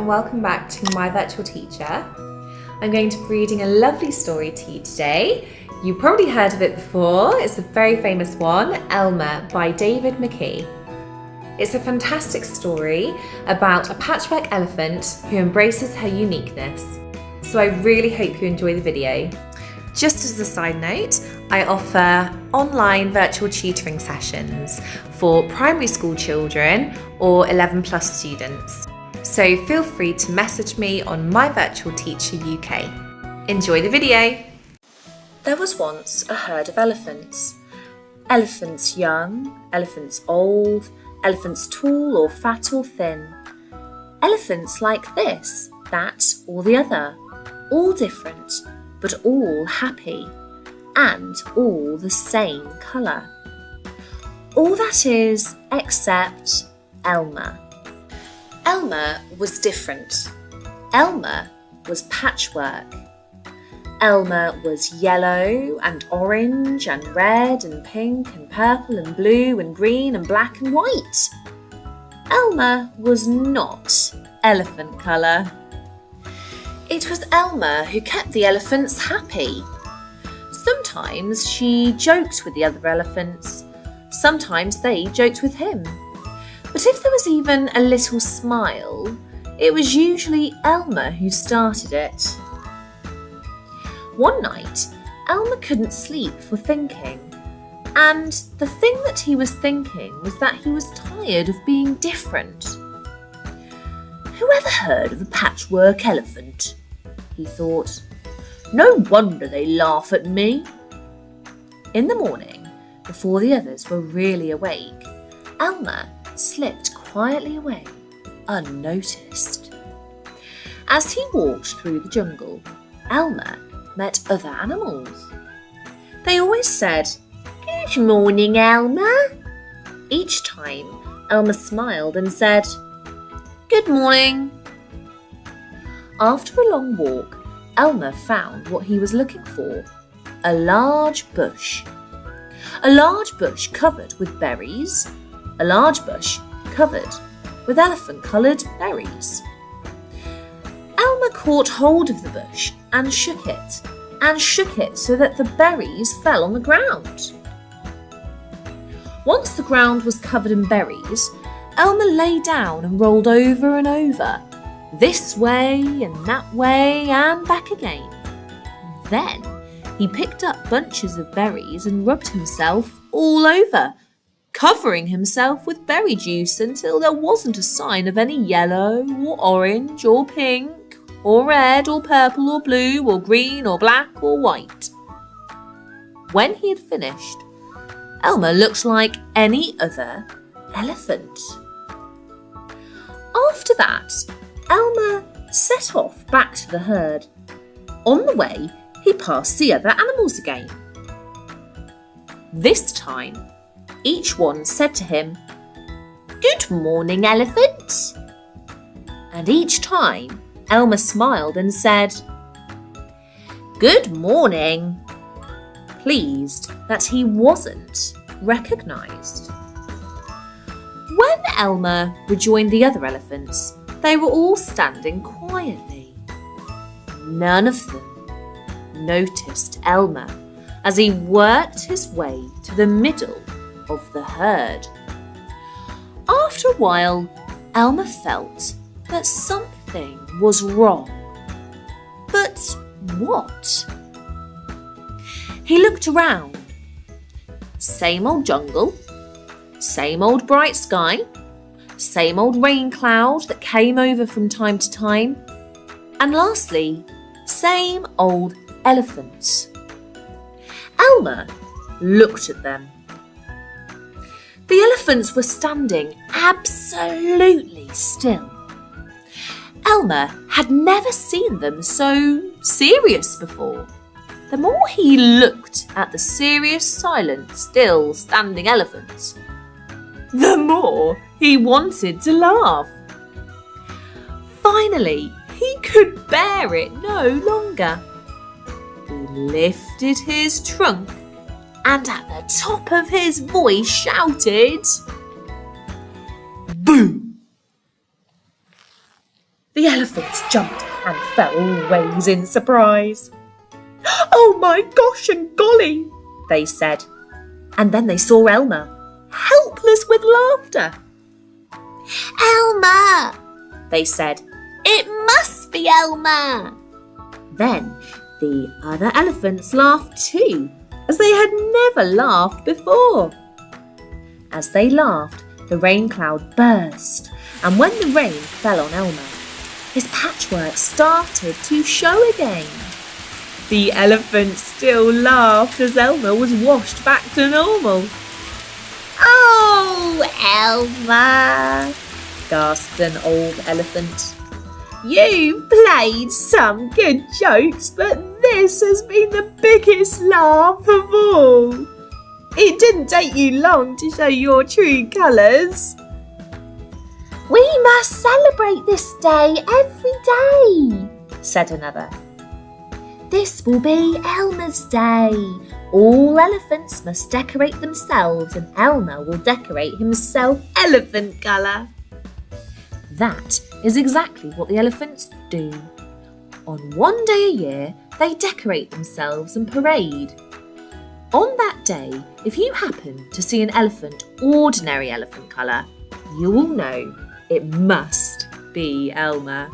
and welcome back to My Virtual Teacher. I'm going to be reading a lovely story to you today. You probably heard of it before. It's a very famous one, Elmer by David McKee. It's a fantastic story about a patchwork elephant who embraces her uniqueness. So I really hope you enjoy the video. Just as a side note, I offer online virtual tutoring sessions for primary school children or 11 plus students. So feel free to message me on My Virtual Teacher UK. Enjoy the video. There was once a herd of elephants. Elephants young, elephants old, elephants tall or fat or thin. Elephants like this, that or the other, all different, but all happy, and all the same colour. All that is, except Elmer. Elmer was different. Elmer was patchwork. Elmer was yellow and orange and red and pink and purple and blue and green and black and white. Elmer was not elephant colour. It was Elmer who kept the elephants happy. Sometimes she joked with the other elephants. Sometimes they joked with him. But if there was even a little smile, it was usually Elmer who started it. One night, Elmer couldn't sleep for thinking. And the thing that he was thinking was that he was tired of being different. Who ever heard of a patchwork elephant? He thought. No wonder they laugh at me. In the morning, before the others were really awake, Elmer slipped quietly away, unnoticed. As he walked through the jungle, Elmer met other animals. They always said, "Good morning, Elmer." Each time, Elmer smiled and said, "Good morning." After a long walk, Elmer found what he was looking for, a large bush. A large bush covered with berries, a large bush covered with elephant-coloured berries. Elmer caught hold of the bush and shook it so that the berries fell on the ground. Once the ground was covered in berries, Elmer lay down and rolled over and over, this way and that way and back again. Then he picked up bunches of berries and rubbed himself all over, covering himself with berry juice until there wasn't a sign of any yellow or orange or pink or red or purple or blue or green or black or white. When he had finished, Elmer looked like any other elephant. After that, Elmer set off back to the herd. On the way, he passed the other animals again. This time, each one said to him, "Good morning, elephant." And each time, Elmer smiled and said, "Good morning," pleased that he wasn't recognised. When Elmer rejoined the other elephants, they were all standing quietly. None of them noticed Elmer as he worked his way to the middle of the herd. After a while, Elmer felt that something was wrong. But what? He looked around. Same old jungle, same old bright sky, same old rain cloud that came over from time to time, and lastly, same old elephants. Elmer looked at them. The elephants were standing absolutely still. Elmer had never seen them so serious before. The more he looked at the serious, silent, still standing elephants, the more he wanted to laugh. Finally, he could bear it no longer. He lifted his trunk and at the top of his voice shouted, "Boom!" The jumped and fell all ways in surprise. "Oh my gosh and golly," they said. And then they saw Elmer, helpless with laughter. "Elmer," they said. "It must be Elmer." Then the other elephants laughed too, as they had never laughed before. As they laughed, the rain cloud burst, and when the rain fell on Elmer, his patchwork started to show again. The elephants still laughed as Elmer was washed back to normal. "Oh, Elmer," gasped an old elephant. "You've played some good jokes, but this has been the biggest laugh of all. It didn't take you long to show your true colours." "We must celebrate this day every day," said another. "This will be Elmer's day. All elephants must decorate themselves and Elmer will decorate himself elephant colour." That is exactly what the elephants do. On one day a year, they decorate themselves and parade. On that day, if you happen to see an elephant ordinary elephant colour, you will know it must be Elmer.